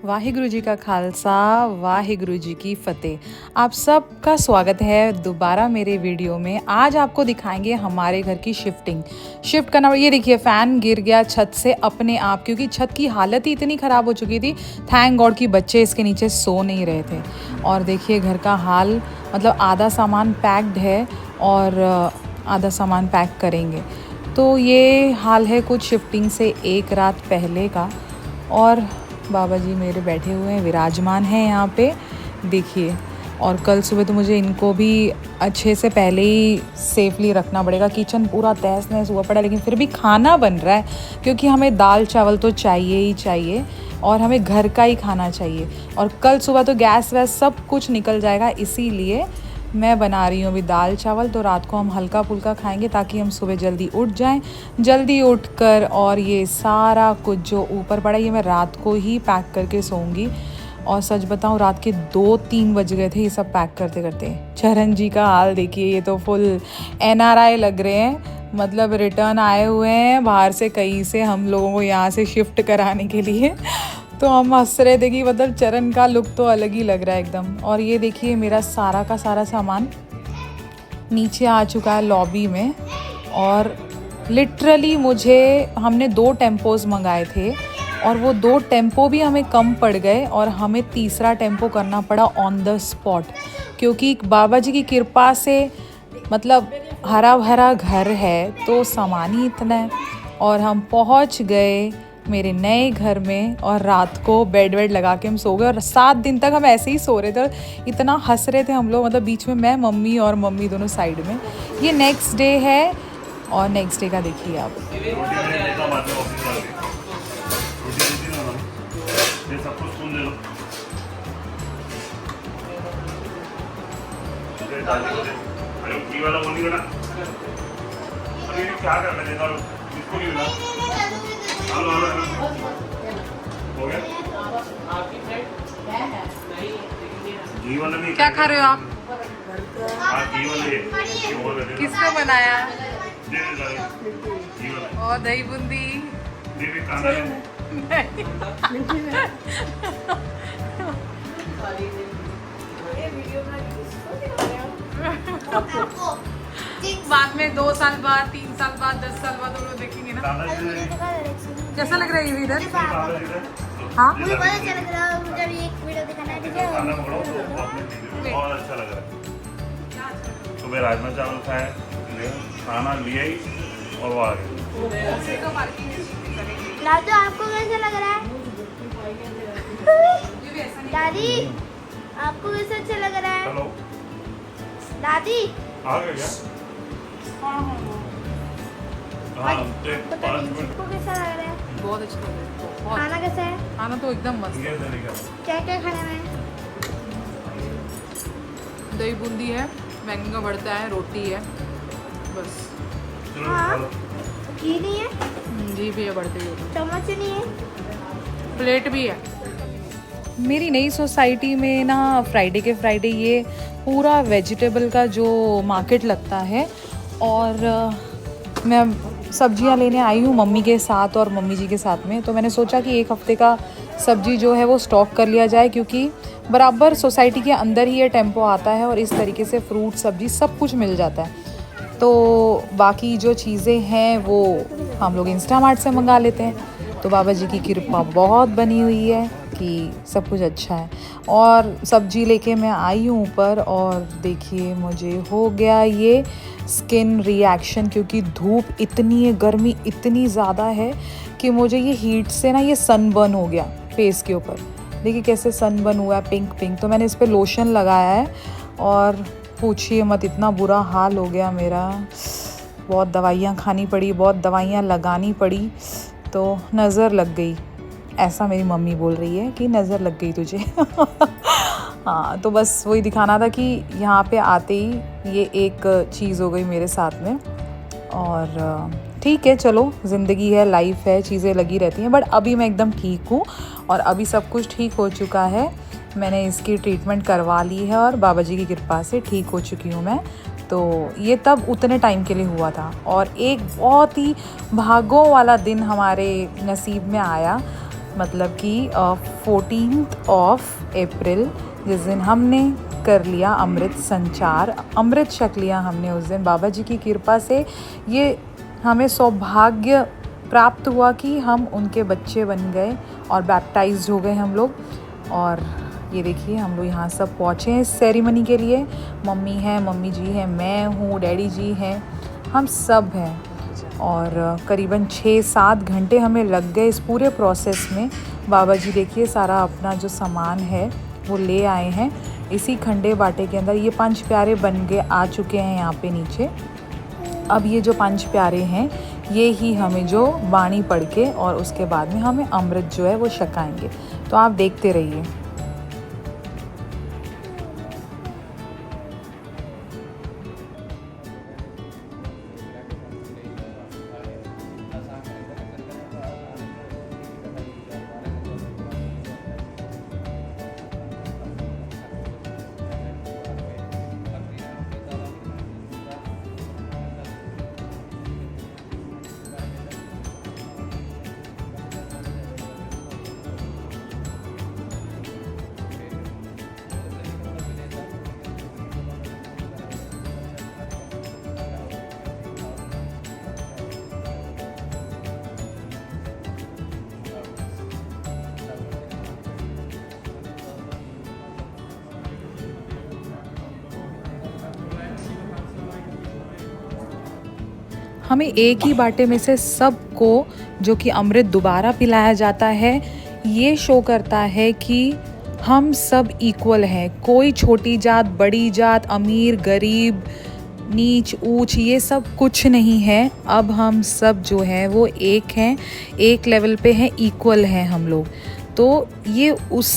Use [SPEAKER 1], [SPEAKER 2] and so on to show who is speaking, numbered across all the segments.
[SPEAKER 1] वाहिगुरु जी का खालसा, वाहिगुरु जी की फ़तेह। आप सबका स्वागत है दोबारा मेरे वीडियो में। आज आपको दिखाएंगे हमारे घर की शिफ्ट करना। ये देखिए फ़ैन गिर गया छत से अपने आप, क्योंकि छत की हालत ही इतनी ख़राब हो चुकी थी। थैंक गॉड कि बच्चे इसके नीचे सो नहीं रहे थे। और देखिए घर का हाल, मतलब आधा सामान पैक्ड है और आधा सामान पैक करेंगे। तो ये हाल है कुछ शिफ्टिंग से एक रात पहले का। और बाबा जी मेरे बैठे हुए हैं, विराजमान हैं यहाँ पे, देखिए। और कल सुबह तो मुझे इनको भी अच्छे से पहले ही सेफली रखना पड़ेगा। किचन पूरा तहस नहस हुआ पड़ा, लेकिन फिर भी खाना बन रहा है, क्योंकि हमें दाल चावल तो चाहिए ही चाहिए और हमें घर का ही खाना चाहिए। और कल सुबह तो गैस वैस सब कुछ निकल जाएगा, इसीलिए मैं बना रही हूँ अभी दाल चावल। तो रात को हम हल्का फुल्का खाएंगे ताकि हम सुबह जल्दी उठ जाएं। जल्दी उठकर और ये सारा कुछ जो ऊपर पड़ा, ये मैं रात को ही पैक करके सोऊंगी। और सच बताऊँ, रात के 2-3 बज गए थे ये सब पैक करते करते। चरण जी का हाल देखिए, ये तो फुल NRI लग रहे हैं, मतलब रिटर्न आए हुए हैं बाहर से कहीं से हम लोगों को यहाँ से शिफ्ट कराने के लिए। तो हम हंस रहे थे कि मतलब चरण का लुक तो अलग ही लग रहा है एकदम। और ये देखिए मेरा सारा का सारा सामान नीचे आ चुका है लॉबी में। और लिटरली हमने 2 टेम्पोज मंगाए थे और वो 2 टेम्पो भी हमें कम पड़ गए और हमें तीसरा टेम्पो करना पड़ा ऑन द स्पॉट, क्योंकि बाबा जी की कृपा से मतलब हरा भरा घर है तो सामान ही इतना है। और हम पहुंच गए मेरे नए घर में और रात को बेड लगा के हम सो गए। और 7 दिन तक हम ऐसे ही सो रहे थे और इतना हंस रहे थे हम लोग, मतलब बीच में मैं, मम्मी और मम्मी दोनों साइड में। ये नेक्स्ट डे है और नेक्स्ट डे का देखिए आप। क्या खा रहे हो आप? किसने बनाया? और दही बूंदी बाद में 2 साल बाद, 3 साल बाद, 10 साल बाद हम लोग देखेंगे ना। कैसा लग रहा है ये इधर? हाँ मुझे बहुत अच्छा लग रहा है। मुझे भी एक वीडियो दिखाना है, ठीक है?
[SPEAKER 2] बहुत अच्छा लग रहा है। सुबह राजमा चावल खाए, खाना लिया ही और वो आ गए।
[SPEAKER 3] लाडू आपको कैसा लग रहा है? दादी आपको कैसा अच्छा लग रहा है?
[SPEAKER 2] हेलो
[SPEAKER 3] दादी
[SPEAKER 2] आ गए क्या? हाँ, 5 मिनट।
[SPEAKER 3] आपको कैसा लग रहा है?
[SPEAKER 1] बहुत अच्छा लग रहा है।
[SPEAKER 3] खाना कैसा है?
[SPEAKER 1] खाना तो एकदम मस्त है।
[SPEAKER 3] क्या क्या खाने में?
[SPEAKER 1] दही बूंदी है, बैंगन का भरता है, रोटी है, बस।
[SPEAKER 3] हाँ घी नहीं है?
[SPEAKER 1] जी भी है, बढ़ते हुए
[SPEAKER 3] चम्मच नहीं है?
[SPEAKER 1] प्लेट भी है। मेरी नई सोसाइटी में ना फ्राइडे के फ्राइडे ये पूरा वेजिटेबल का जो मार्केट लगता है। और मैं सब्जियां लेने आई हूँ मम्मी के साथ और मम्मी जी के साथ में। तो मैंने सोचा कि 1 हफ्ते का सब्जी जो है वो स्टॉक कर लिया जाए, क्योंकि बराबर सोसाइटी के अंदर ही ये टेम्पो आता है और इस तरीके से फ्रूट सब्जी सब कुछ मिल जाता है। तो बाकी जो चीज़ें हैं वो हम लोग इंस्टामार्ट से मंगा लेते हैं। तो बाबा जी की कृपा बहुत बनी हुई है कि सब कुछ अच्छा है। और सब्जी लेके मैं आई हूँ ऊपर और देखिए मुझे हो गया ये स्किन रिएक्शन, क्योंकि धूप इतनी है, गर्मी इतनी ज़्यादा है कि मुझे ये हीट से ना ये सनबर्न हो गया फेस के ऊपर। देखिए कैसे सनबर्न हुआ है, पिंक पिंक। तो मैंने इस पर लोशन लगाया है और पूछिए मत, इतना बुरा हाल हो गया मेरा। बहुत दवाइयाँ खानी पड़ी, बहुत दवाइयाँ लगानी पड़ी, तो नज़र लग गई। ऐसा मेरी मम्मी बोल रही है कि नज़र लग गई तुझे। हाँ, तो बस वही दिखाना था कि यहाँ पे आते ही ये एक चीज़ हो गई मेरे साथ में। और ठीक है, चलो ज़िंदगी है, लाइफ है, चीज़ें लगी रहती हैं। बट अभी मैं एकदम ठीक हूँ और अभी सब कुछ ठीक हो चुका है। मैंने इसकी ट्रीटमेंट करवा ली है और बाबा जी की कृपा से ठीक हो चुकी हूँ मैं। तो ये तब उतने टाइम के लिए हुआ था और एक बहुत ही भागों वाला दिन हमारे नसीब में आया मतलब कि 14 ऑफ अप्रैल, जिस दिन हमने कर लिया अमृत संचार, अमृत छक लिया हमने उस दिन। बाबा जी की कृपा से ये हमें सौभाग्य प्राप्त हुआ कि हम उनके बच्चे बन गए और बैप्टाइज्ड हो गए हम लोग। और ये देखिए हम लोग यहाँ सब पहुँचे हैं इस सेरेमनी के लिए। मम्मी है, मम्मी जी है, मैं हूँ, डैडी जी हैं, हम सब हैं। और करीबन 6-7 घंटे हमें लग गए इस पूरे प्रोसेस में। बाबा जी देखिए सारा अपना जो सामान है वो ले आए हैं इसी खंडे बाटे के अंदर। ये 5 प्यारे बन के आ चुके हैं यहाँ पे नीचे। अब ये जो 5 प्यारे हैं ये ही हमें जो वाणी पढ़ के और उसके बाद में हमें अमृत जो है वो छकाएंगे। तो आप देखते रहिए। हमें एक ही बाटे में से सबको जो कि अमृत दोबारा पिलाया जाता है, ये शो करता है कि हम सब इक्वल हैं। कोई छोटी जात, बड़ी जात, अमीर, गरीब, नीच ऊंच, ये सब कुछ नहीं है। अब हम सब जो है वो एक हैं, एक लेवल पे हैं, इक्वल हैं हम लोग। तो ये उस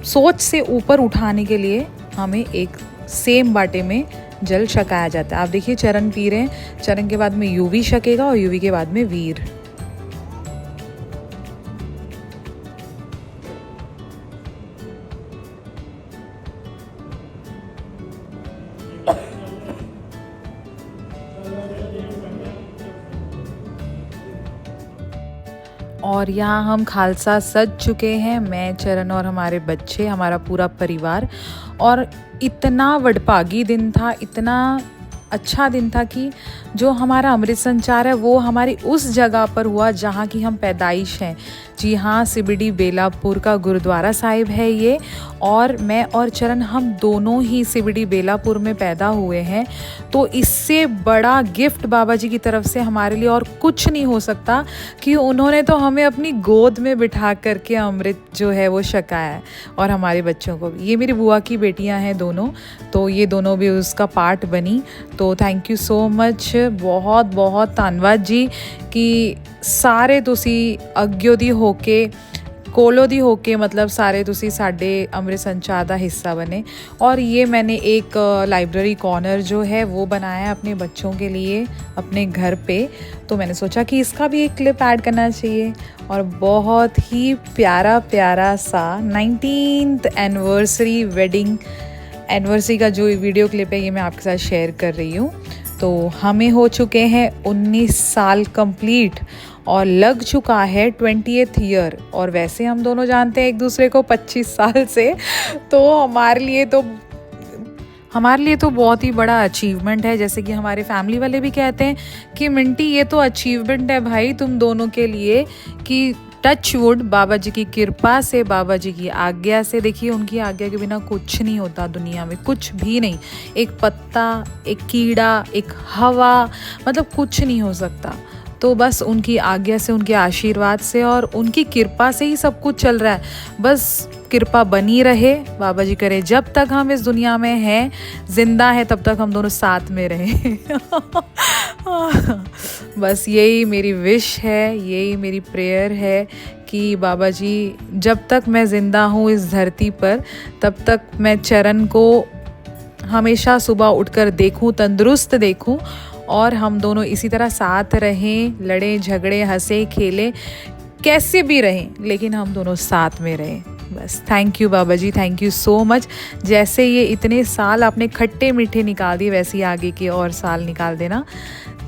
[SPEAKER 1] सोच से ऊपर उठाने के लिए हमें एक सेम बाटे में जल छकाया जाता है। आप देखिए चरण पी रहे हैं, चरण के बाद में यूवी छकेगा और यूवी के बाद में वीर। और यहाँ हम खालसा सज चुके हैं, मैं, चरण और हमारे बच्चे, हमारा पूरा परिवार। और इतना वडभागी दिन था, इतना अच्छा दिन था कि जो हमारा अमृत संचार है वो हमारी उस जगह पर हुआ जहाँ की हम पैदाइश हैं। जी हाँ, सीबीडी बेलापुर का गुरुद्वारा साहिब है ये। और मैं और चरण हम दोनों ही सीबीडी बेलापुर में पैदा हुए हैं। तो इससे बड़ा गिफ्ट बाबा जी की तरफ से हमारे लिए और कुछ नहीं हो सकता कि उन्होंने तो हमें अपनी गोद में बिठा करके अमृत जो है वो छकाया है। और हमारे बच्चों को भी, ये मेरी बुआ की बेटियां हैं दोनों, तो ये दोनों भी उसका पार्ट बनी। तो थैंक यू सो मच, बहुत बहुत धन्यवाद जी कि सारे तुसी अग्योदी होके, कोलोदी होके, मतलब सारे तुसी साडे अमृत संचार का हिस्सा बने। और ये मैंने एक लाइब्रेरी कॉर्नर जो है वो बनाया है अपने बच्चों के लिए अपने घर पे। तो मैंने सोचा कि इसका भी एक क्लिप ऐड करना चाहिए। और बहुत ही प्यारा प्यारा सा 19th एनिवर्सरी वेडिंग एनिवर्सरी का जो वीडियो क्लिप है ये मैं आपके साथ शेयर कर रही हूँ। तो हमें हो चुके हैं 19 साल कंप्लीट और लग चुका है 20th ईयर। और वैसे हम दोनों जानते हैं एक दूसरे को 25 साल से। तो हमारे लिए तो बहुत ही बड़ा अचीवमेंट है। जैसे कि हमारे फैमिली वाले भी कहते हैं कि मिंटी ये तो अचीवमेंट है भाई तुम दोनों के लिए, कि टच वुड बाबा जी की कृपा से, बाबा जी की आज्ञा से। देखिए उनकी आज्ञा के बिना कुछ नहीं होता दुनिया में, कुछ भी नहीं। एक पत्ता, एक कीड़ा, एक हवा, मतलब कुछ नहीं हो सकता। तो बस उनकी आज्ञा से, उनके आशीर्वाद से और उनकी कृपा से ही सब कुछ चल रहा है। बस कृपा बनी रहे, बाबा जी करे जब तक हम इस दुनिया में हैं, जिंदा है, तब तक हम दोनों साथ में रहें। बस यही मेरी विश है, यही मेरी प्रेयर है कि बाबा जी जब तक मैं ज़िंदा हूँ इस धरती पर, तब तक मैं चरण को हमेशा सुबह उठकर देखूँ, तंदुरुस्त देखूँ। और हम दोनों इसी तरह साथ रहें, लड़ें झगड़े, हंसे खेलें, कैसे भी रहें, लेकिन हम दोनों साथ में रहें। बस थैंक यू बाबा जी, थैंक यू सो मच। जैसे ये इतने साल आपने खट्टे मीठे निकाल दिए, वैसे ही आगे के और साल निकाल देना।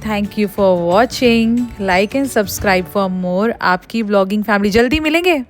[SPEAKER 1] Thank you for watching, like and subscribe for more. आपकी ब्लॉगिंग फैमिली, जल्दी मिलेंगे।